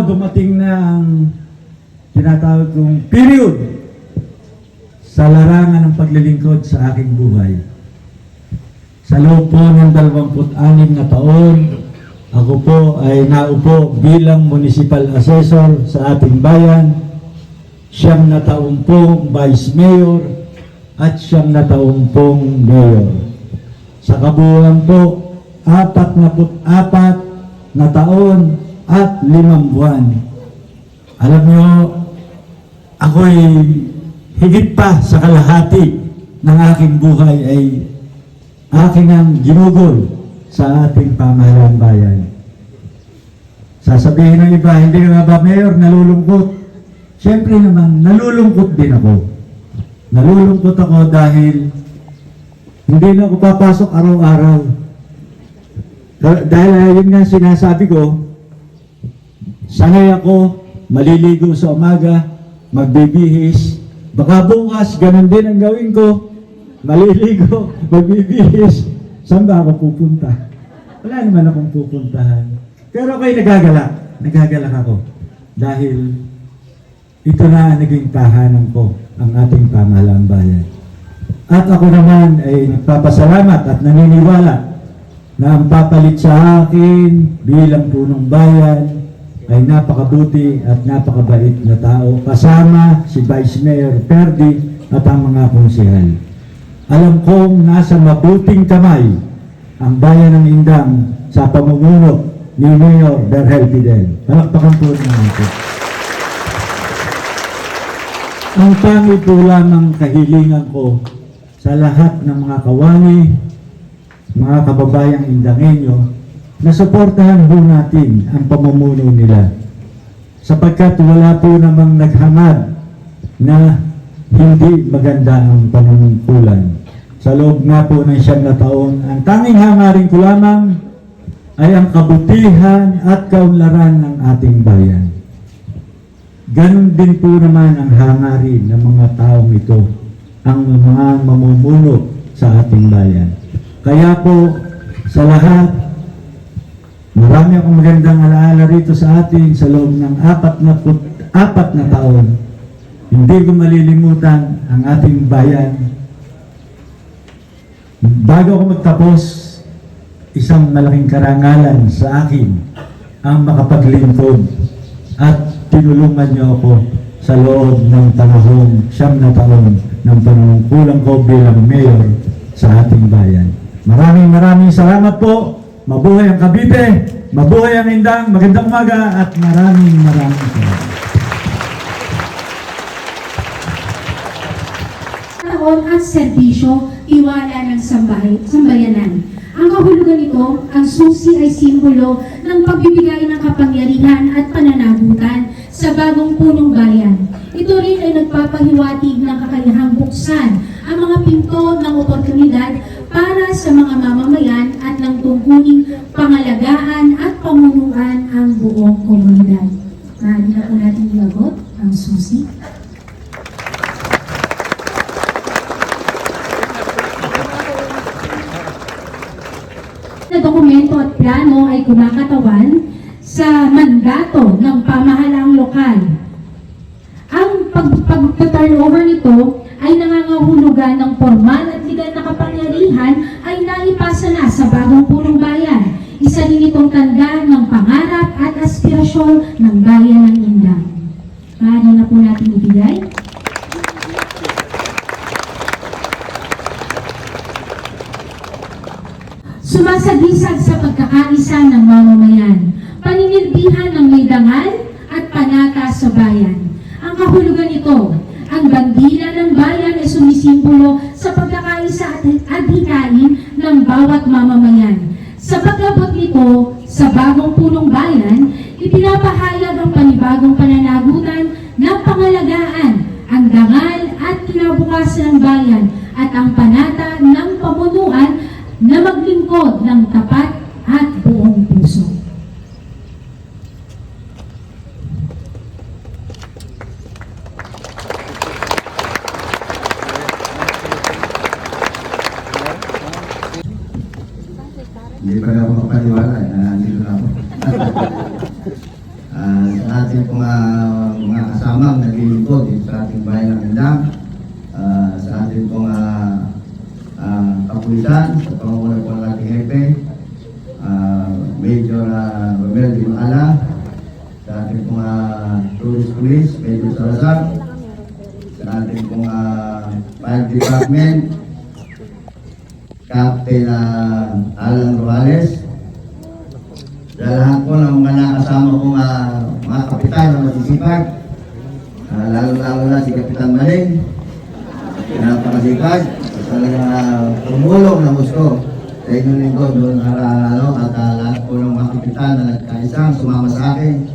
Dumating na ang tinatawag kong period sa larangan ng paglilingkod sa aking buhay. Sa loob po ng 26 na taon, ako po ay naupo bilang municipal assessor sa ating bayan, 9 na taon pong vice mayor at 9 na taon pong mayor. Sa kabuuan po, 44 na taon at 5 buwan. Alam nyo, ako'y higit pa sa kalahati ng aking buhay ay aking ang ginugol sa ating pamahalaan bayan. Sasabihin ng iba, hindi ka ba mayor, nalulungkot? Siyempre naman, nalulungkot din ako. Nalulungkot ako dahil hindi na ako papasok araw-araw. Dahil yun nga sinasabi ko, sanay ako, maliligo sa umaga, magbibihis. Baka bukas, ganun din ang gawin ko. Maliligo, magbibihis. Saan ba ako pupunta? Wala naman akong pupuntahan. Pero ako'y nagagalak. Nagagalak ako. Dahil ito na naging tahanan ko, ang ating pamahalaan bayan. At ako naman ay nagpapasalamat at naniniwala na ang papalit sa akin bilang punong bayan ay napakabuti at napakabait na tao kasama si Vice Mayor Perdi at ang mga konsehal. Alam kong nasa mabuting kamay ang bayan ng Indang sa pamumuno ni Mayor Berhel Fidel. Palakpakan po natin. Ang tangi po lamang kahilingan ko sa lahat ng mga kawani, mga kababayang Indangenyo, na suportahan po natin ang pamumuno nila. Sapagkat wala po namang naghangad na hindi maganda ang panunungkulan. Sa loob nga po ng 9 na taon, ang tanging hangarin ko lamang ay ang kabutihan at kaunlaran ng ating bayan. Ganon din po naman ang hangarin ng mga taong ito, ang mga mamumuno sa ating bayan. Kaya po, sa lahat, marami akong magandang alaala rito sa atin sa loob ng 4 na taon. Hindi ko malilimutan ang ating bayan. Bago ako magtapos, isang malaking karangalan sa akin ang makapaglingkod at tinulungan niyo ako sa loob ng panahong 9 na taon ng panunungkulan ko bilang mayor sa ating bayan. Maraming salamat po. Mabuhay ang Cavite, mabuhay ang Indang, magandang umaga at maraming salamat. Taon at serbisyo, iwala ng sambayanan. Ang kahulugan nito, ang susi ay simbolo ng pagbibigay ng kapangyarihan at pananagutan sa bagong punong bayan. Ito rin ay nagpapahiwatig ng kakayahang buksan ang mga pinto ng oportunidad para sa mga mamamayan at ng tungkuling pangalagaan at pamunuan ang buong komunidad. Maaari na po natin ilagot ang susi. Na dokumento at plano ay kumakatawan sa mandato ng pamahalaang lokal. Ang pag-turnover nito ay nangangahulugan ng formal at legal na kapangyarihan ay naipasa na sa bagong punong bayan. Isa din itong tanda ng pangarap at aspirasyon ng bayan ng Indang. Maaari na po natin ibigay. Sumasagisag sa pagkakaisa ng mamamayan, paninilbihan ng may dangal at panata sa bayan. Ang kahulugan nito, ang bandila ng bayan ay sumisimbolo sa pagkakaisa at hikain ng bawat mamamayan. Sa pag-abot nito sa bagong punong bayan, ipinapahayag ang panibagong pananagutan ng pangalagaan, ang dangal at kinabukasan ng bayan at ang panata ng pamunuan na maglingkod ng tapat at buong puso. Hindi pa rin ako mapaniwala, nandito na ako. Sa ating mga kasamang naglilingkod dito sa ating bayan ng Indang, sa ating kapulisan, sa pangunguna po ng ating hepe, Major Romel Di Maala, sa ating tourist police, Major Salazar, sa ating fire department, Captain Alan Rosales, sa lahat po ng mga nakasama kong mga kapitan na masisipag, lalo-lalo na si Kapitan Maling, napakasipag, talagang tumulong na gusto sa inyong lingkod doon araw-araw at lahat po ng mga kapitan na nagkaisang sumama sa akin.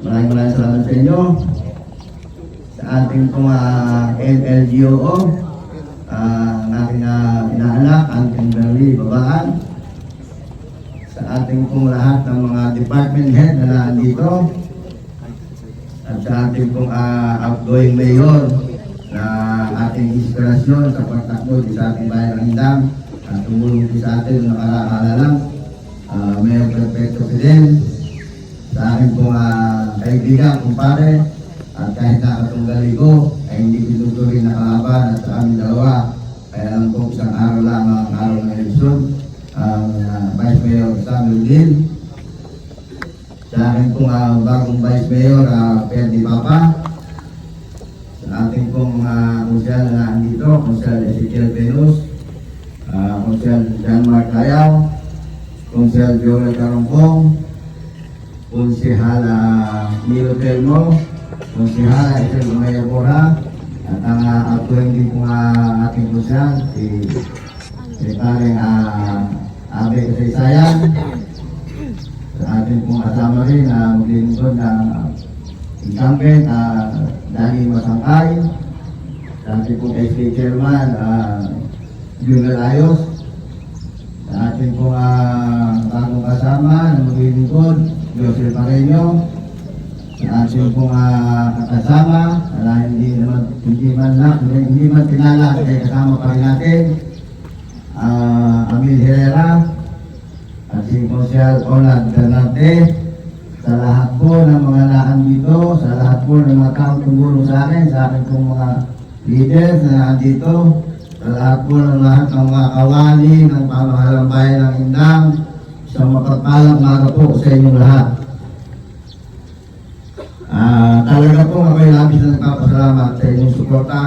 Maraming salamat sa inyo. Sa ating pong NLGOO, ang aking inaanak, Auntie Berly Babaan, sa ating pong lahat ng mga department head na nandito, at sa ating pong outgoing mayor na ating inspirasyon sa pagtakbo sa ating bayan ng Indang, at tumulong din sa atin nakaraala lang, Mayor Perfecto Fidel, sa aking pong kaibigan, kumpare, at kahit nakatunggali ko, ay hindi tinutuloy na kalaban at sa aming dalawa, kaya lang po isang araw lang ang araw ng eleksyon, ang Vice Mayor Samuel Lin, sa aking pong bagong Vice Mayor, Perdi Papa, sa ating pong konsyal na andito, konsyal Ezekiel Venus, konsyal John Mark Ayaw, konsyal Joel Carongkong, konsyal Milo Telmo, konsyal Ethel Gumaya Bora, at ang outgoing din po ating konsyal, si Paring Abe Kasaysayan, sa ating pong kasama rin maglilingkod na incumbent, Dani Masangkay, sa ating pong SK Chairman, Junior Ayos, sa ating pong bagong kasama na maglilingkod, Joseph Pareño, sa ating pong kasama, hindi man pinala, kaya kasama pa rin natin, Amil Herrera, at si Consial Olad Bernarte, sa lahat po ng mga naan dito, sa lahat po ng mga taong tumulong sa akin, sa akin pong mga leaders na nandito, sa lahat po ng lahat ng mga kawali ng pamahalang bayan ng Indang, isang mapagpalang araw po sa inyong lahat. Talaga po ako'y labis na nagpapasalamat sa inyong suporta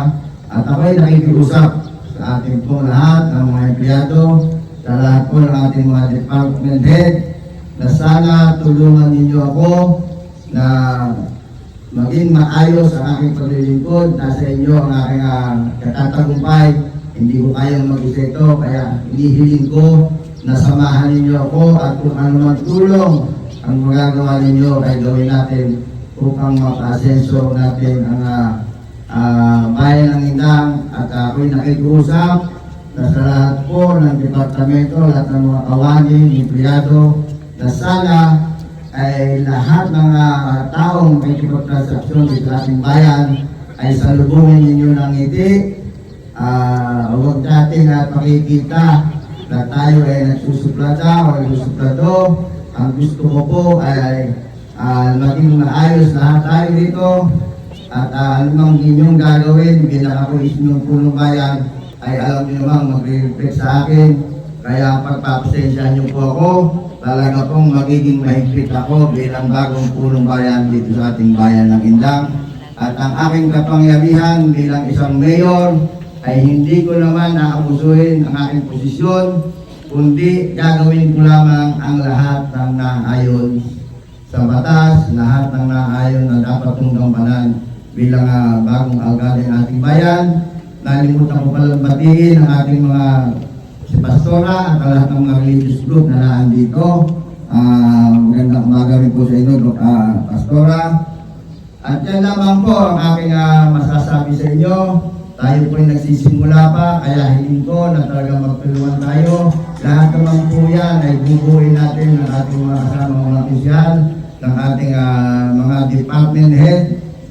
at ako'y nakikiusap sa ating po lahat ng mga empleyado, sa lahat po ng ating mga department head, na sana tulungan ninyo ako na maging maayos ang aking paglilingkod. Nasa inyo ang aking katatagumpay. Hindi ko kayang mag-isa ito, kaya hinihiling ko na samahan ninyo ako at kung ano man tulong ang magagawa ninyo ay gawin natin upang maka-asenso natin ang bayan ng Indang. At ako'y nakikiusap na sa lahat po ng departamento, lahat ng mga kawani, empleyado, na sana ay lahat ng taong may kipagtransaksyon sa ating bayan ay salubungin ninyo ng ngiti. Huwag natin pakikita na tayo ay nagsusuplada o nagsusuplado. Ang gusto ko po ay maging maayos lahat tayo dito. At anumang inyong gagawin bilang ako inyong punong bayan ay alam niyo naman mag-reflect sa akin. Kaya pagpapasensya niyo po ako, talaga pong magiging mahigpit ako bilang bagong punong bayan dito sa ating bayan ng Indang. At ang aking kapangyarihan bilang isang mayor ay hindi ko naman naabusuhin ang aking posisyon, kundi gagawin ko lamang ang lahat ng naayon sa batas, lahat ng naayon na dapat kong gampanan bilang bagong alkalde ng ating bayan. Nalimutan ko palang batiin ang ating mga si Pastora at lahat ng mga religious group na naandito. Magandang umaga rin po sa inyo, Pastora. At yan lamang po ang aking masasabi sa inyo. Tayo po ay nagsisimula pa, kaya hiling ko na talagang magtulungan tayo. Lahat naman po yan ay bubuin natin ng ating mga kasamang mga opisyal, ng ating mga department head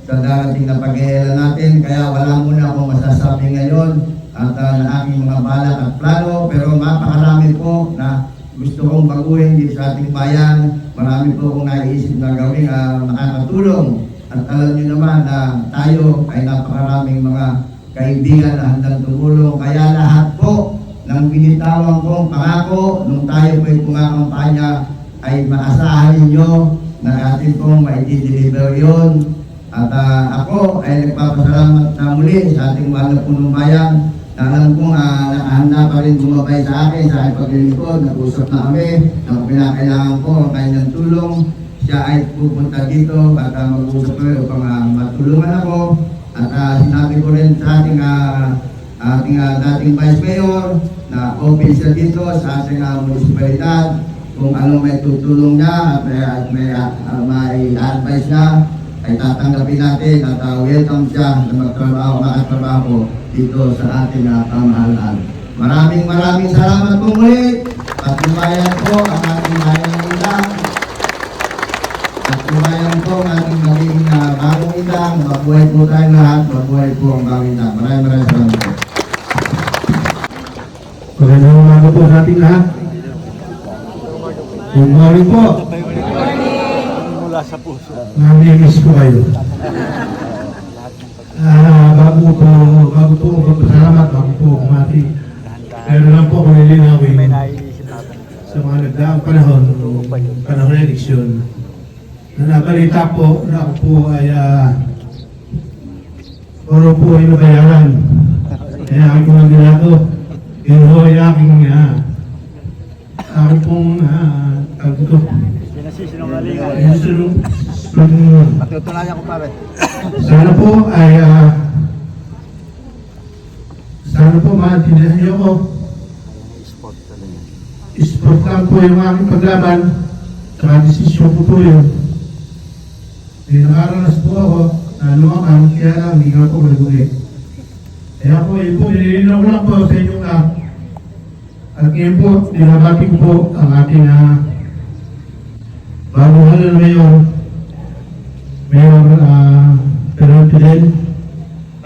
sa darating na pag-iilan natin. Kaya wala muna akong masasabi ngayon at na aking mga balak at plano, pero mapakarami po na gusto kong baguhin dito sa ating bayan. Marami po akong naiisip na gawing makakatulong. At alam niyo naman na tayo ay napakaraming mga kaibigan na handang tumulong. Kaya lahat po ng binitawan kong pangako nung tayo po'y kumakampanya ay maasahan ninyo na atin pong maiti-deliver yun. At ako ay nagpapasalamat na muli sa ating mahal na punong bayan na alam kong nakahanda pa rin bumabay sa akin sa aking paglilingkod. Nag-usap na kami na pinakailangan ko ang kanyang tulong. Siya ay pupunta dito at mag-usap kami upang matulungan ako. At sinabi ko rin sa ating dating Vice Mayor na open siya dito sa ating munisipalidad kung ano may tutulong niya at may advice niya ay tatanggapin natin at welcome siya na makatrabaho dito sa ating pamahalaan. Maraming salamat po muli. Patunayan po ang ating bayan ng Indang. Patunayan po ang ating magiging bagong Indang. Mabuhay po tayo lahat. Mabuhay po ang bagong Indang. Maraming salamat po. Magandang umaga po sa ating lahat. Good morning po. Mula sa puso. Namimiss ko kayo. Bago po magpasalamat, bago po kumati. Pero lang po kung nilinawin May naiisip natin. sa mga nagdaang panahon ng eleksyon. Na nabalita po na ako po ay puro po ay nabayaran. Kaya aking mga ginagawa. Yun ho ay aking pong Pinasisinungalingan. Patutunayan ko pa rin. sana po maintindihan niyo ako. Sport talaga. Sport lang po yung aking paglaban. Saka desisyon po po yun. Nakaranas po ako na lumakan, kaya lang hindi nga po malaguli. Kaya po, yun po, nilinaw ko lang po sa inyong lahat. At ngayon po, dinabati ko po ang ating bagong halal ngayon. Mayor Pedro Fidel.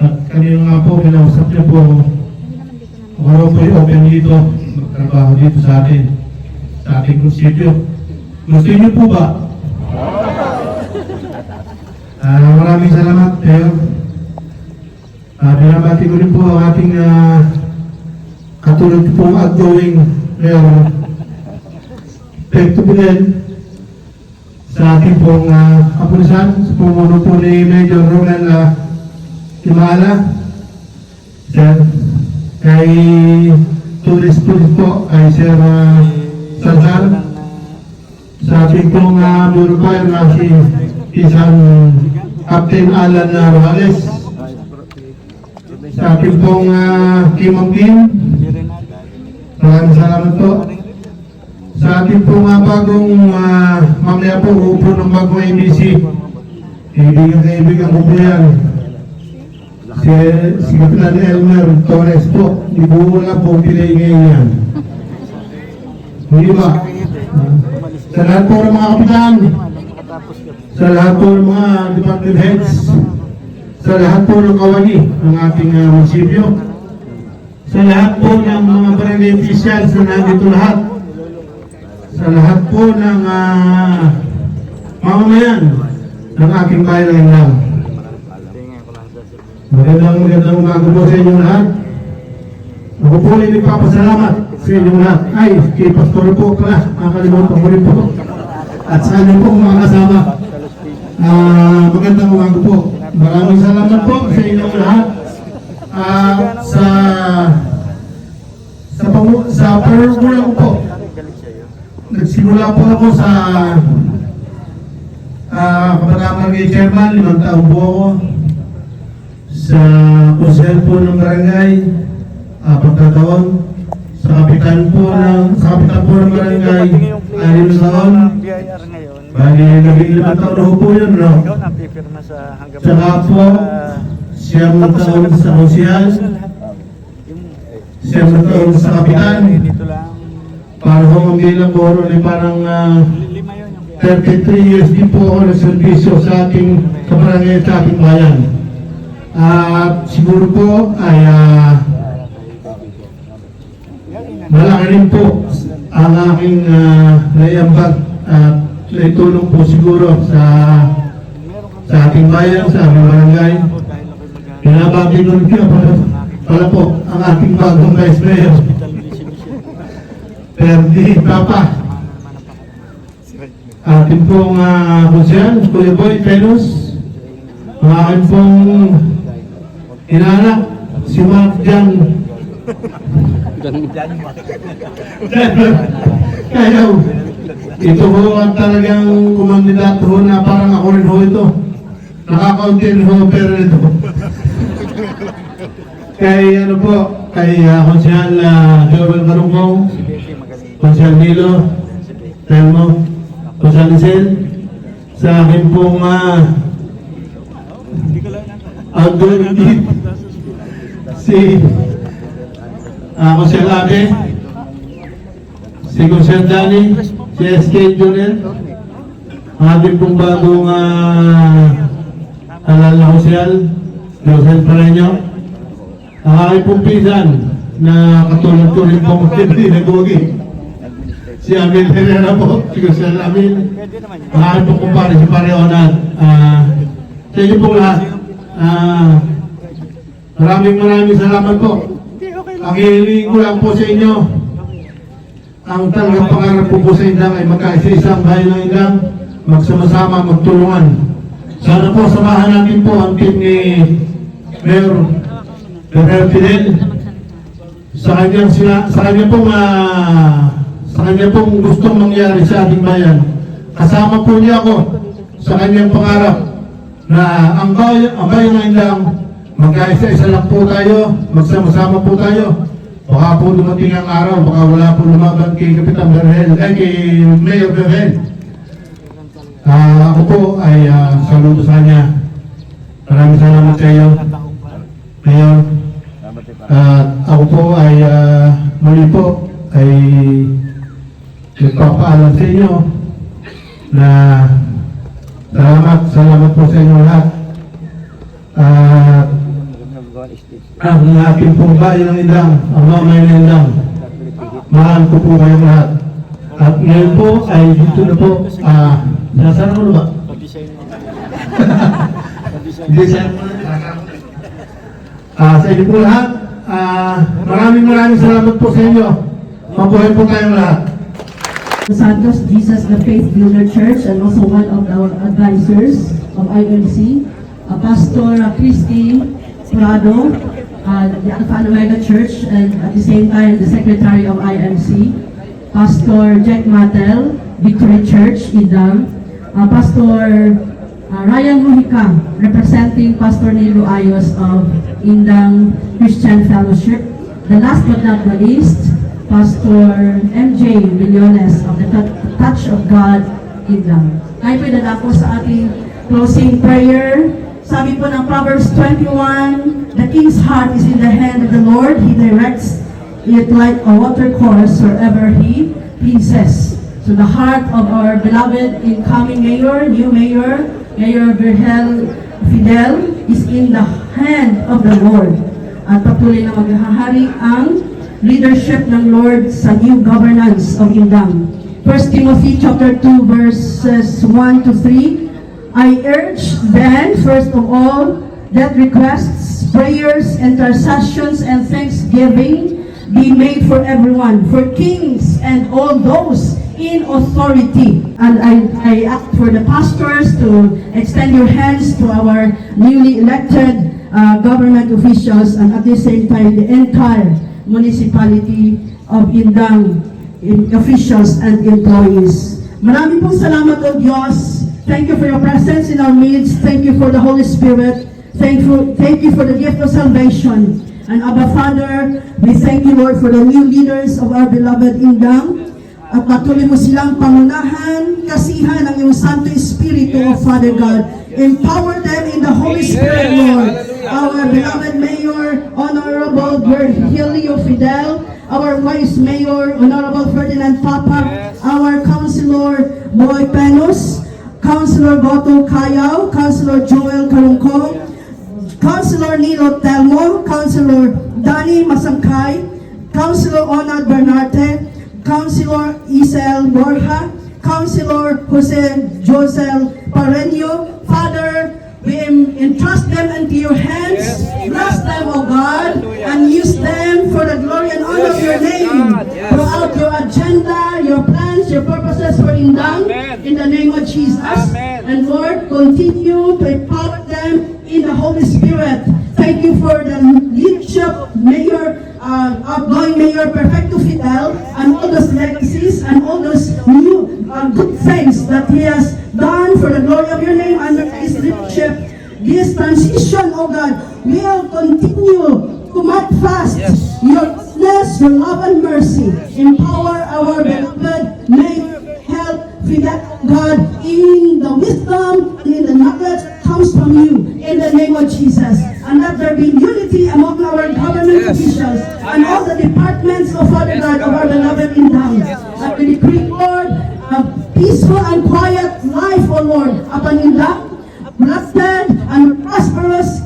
At kanina nga po, kinausap niyo po ako po open dito, magtrabaho dito sa atin, sa ating munisipyo. Gusto niyo po ba? Maraming salamat, Mayor. Binabati ko rin po ang ating katulad pong outgoing Mayor Pedro Fidel sa ating pong kapulisan, sa pumuno po ni Major Ronel Kimala, kay Tulis po, kay Sir Salzar, sa ating pong Bureau Fire na si isang Captain Alan Rosales, sa ating pong Kimang Kim, maraming salamat po. Sa ating pong bagong mamaya po, upo ng bagong ABC, kaibigan ko po yan. Si Kapitan Elmer Torres po, hindi po wala po pinaingay yan. Hindi ba? Sa lahat po ng mga kapitan, sa lahat po ng mga department heads, sa lahat po ng kawani ng ating munisipyo, sa lahat po ng mga barangay officials na nandito lahat, sa lahat po ng mamamayan ng aking bayan ng Indang. Magandang umaga po sa inyong lahat. Ako po ay nagpapasalamat sa inyong lahat. Ay, kay Pastor po pala, makakalimutan ko rin po. At sa amin po mga kasama. Magandang umaga po. Maraming salamat po sa inyong lahat. Sa pagmula ko po, nagsimula po ako sa Kapag-Barangay Chairman, 5 taon po ako. Sa konsel po ng barangay, 4 na taon. Sa kapitan po ng barangay, 6 na taon. BIR ngayon. Bali, 15 taon na po yun, no? Ikaw napipirma sa hanggang Tsaka po, 7 taon sa konsyal, 7 taon sa kapitan. dito lang. Para ho mambilang ko rin parang 5 yun yung BIR. 33 years din po ako ng servisyo sa ating kabarangay sa ating bayan. At siguro po ay malaki rin po ang aking naiambag at naitulong po siguro sa ating bayan, sa aming barangay. Pinabati ko rin kayo pala po ang ating bagong Vice Mayor, Perdi Papa. Ating pong konsyal, Kuya Boy Pelos. Ang aking pong inaanak, si Mark Jan. Kaya ito ho ang talagang kumandidato ho na parang ako rin ho ito. Nakakaunti rin ho pero ito. Kay ano po, kay Konsyal Joel Marungkong, Konsyal Nilo, Telmo, Konsyal Lisel, sa akin pong outdoor lead, si Konsyal Abe, si Konsyal Dani, si SK Junior, ang ating pong bagong halal na Konsyal, Joseph Pareño, ang aking pong pisan na katulad ko rin pong hindi nag-ugi, si Amin Herrera po, si Konsyal Amin, ang aking pong kumpare, si Pareonat, sa inyo pong lahat, maraming salamat po. Ang hiling ko lang po sa inyo, ang talagang pangarap po sa Indang ay magkaisa-isang bayan ng Indang, magsama-sama, magtulungan. Sana po samahan natin po ang team ni Mayor Fidel sa kanya pong gustong mangyari sa ating bayan. Kasama po niya ako sa kanyang pangarap na ang bayan ng Indang, magkaisa-isa lang po tayo, magsama-sama po tayo. Baka po dumating ang araw, baka wala po lumaban kay Kapitan Berhel, kay Mayor Berhel. Ako po ay saludo sa kanya. Maraming salamat sa iyo, Mayor. Ako po ay muli po ay nagpapaalam sa inyo na salamat po sa inyo lahat. Ang ating pong bayan ng Indang, ang mamay ng Indang, mahal ko po kayong lahat. At ngayon po ay dito na po, nasaan mo na ba? Design mo na. Sa inyo po lahat, maraming salamat po sa inyo. Mabuhay po tayong lahat. Santos Jesus the Faith Builder Church and also one of our advisors of IMC, Pastor Christy Prado, the Alpha and Omega Church, and at the same time the Secretary of IMC, Pastor Jack Matel, Victory Church, Indang, Pastor Ryan Mujica, representing Pastor Nilo Ayos of Indang Christian Fellowship. The last but not the least, Pastor MJ Millones of the Touch of God, Indang. Tayo po dadako sa ating closing prayer. Sabi po ng Proverbs 21, the king's heart is in the hand of the Lord. He directs it like a water course wherever he pleases. So the heart of our beloved incoming mayor, new mayor, Mayor Berhel Fidel, is in the hand of the Lord. At patuloy na maghahari ang leadership ng Lord sa new governance of Indang. 1 Timothy chapter 2 verses 1 to 3. I urge then, first of all, that requests, prayers, intercessions, and thanksgiving be made for everyone, for kings and all those in authority. And I ask for the pastors to extend your hands to our newly elected government officials, and at the same time the entire municipality of Indang officials and employees. Maraming pong salamat o Diyos. Thank you for your presence in our midst. Thank you for the Holy Spirit. Thank you for the gift of salvation. And Abba Father, we thank you, Lord, for the new leaders of our beloved Indang. At patuloy mo silang pangunahan, kasihan ng iyong Santo Espiritu, O Father God. Empower them in the Holy Spirit, Lord. Our beloved Mayor, Honorable Virgilio Fidel, our Vice Mayor, Honorable Ferdinand Papa, our Councilor Boy Penos, Councilor Goto Cayaw, Councilor Joel Carungco, Councilor Nilo Telmo, Councilor Danny Masangkay, Councilor Onad Bernarte, Councilor Isel Borja, Councilor Jose Josel Pareño. Father, we entrust them into your hands. Bless them, O God, and use them for the glory and honor of your name. Throughout your agenda, your plans, your purposes for Indang, in the name of Jesus. And Lord, continue to empower them in the Holy Spirit. Thank you for the leadership, Mayor, outgoing Mayor Perfecto Fidel, and all those legacies and all those new good things that he has done for the glory of your name under his leadership. This transition, oh God, will continue to manifest your goodness, your love and mercy. Empower our beloved Mayor, help Fidel, God, in the wisdom and in the knowledge that comes from you, in the name of Jesus. And let there be unity among our government officials and all the departments of Father God of our beloved Indang. And we decree, Lord, a peaceful and quiet life, O Lord, upon Indang, blessed and prosperous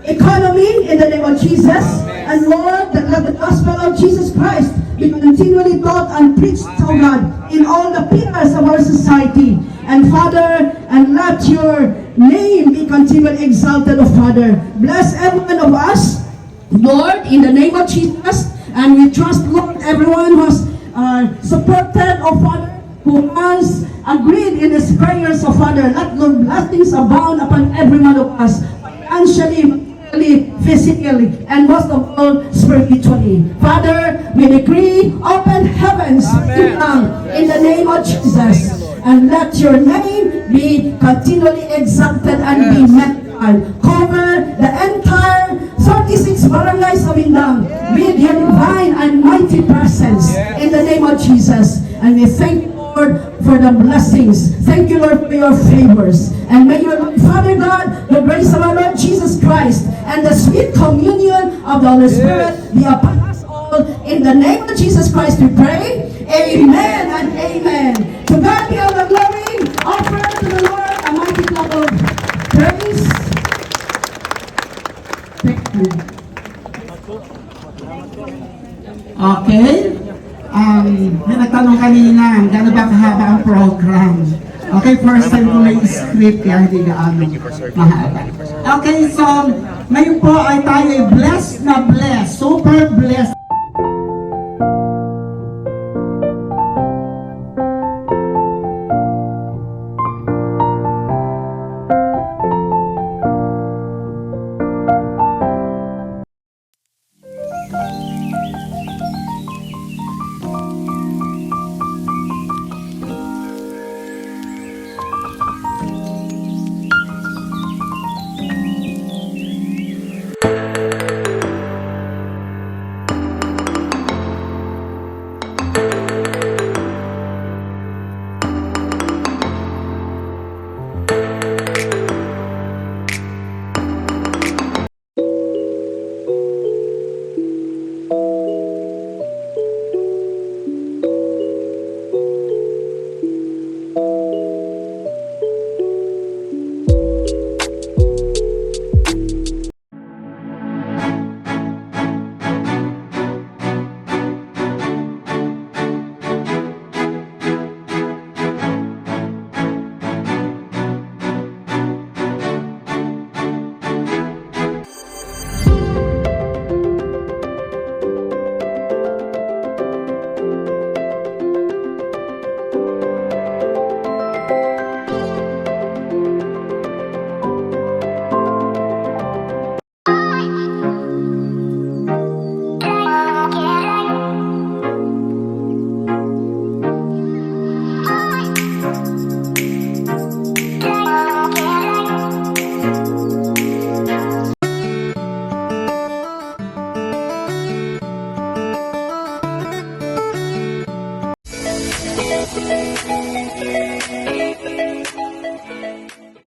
economy in the name of Jesus. And Lord, that let the gospel of Jesus Christ be continually taught and preached, O God, in all the pillars of our society. And Father, and let your name be continually exalted, O Father. Bless every one of us, Lord, in the name of Jesus. And we trust, Lord, everyone who has supported, O Father, who has agreed in his prayers, O Father. Let your blessings abound upon every one of us, financially, physically, and most of all, spiritually. Father, we decree open heavens in the name of Jesus. And let your name be continually exalted and be magnified. Cover the entire 36 barangays of Indang with your divine and mighty presence in the name of Jesus. And we thank you, Lord, for the blessings. Thank you, Lord, for your favors. And may your Father God, the grace of our Lord Jesus Christ, and the sweet communion of the Holy Spirit be upon us all. In the name of Jesus Christ we pray. Amen and amen. To God be all the glory. Offer to the Lord a mighty clap of praise. Thank you. Okay. May nagtanong kanina, gano'n ba kahaba ang program? Okay, first time ko may script kaya hindi gaano mahaba. Okay, so ngayon po ay tayo blessed na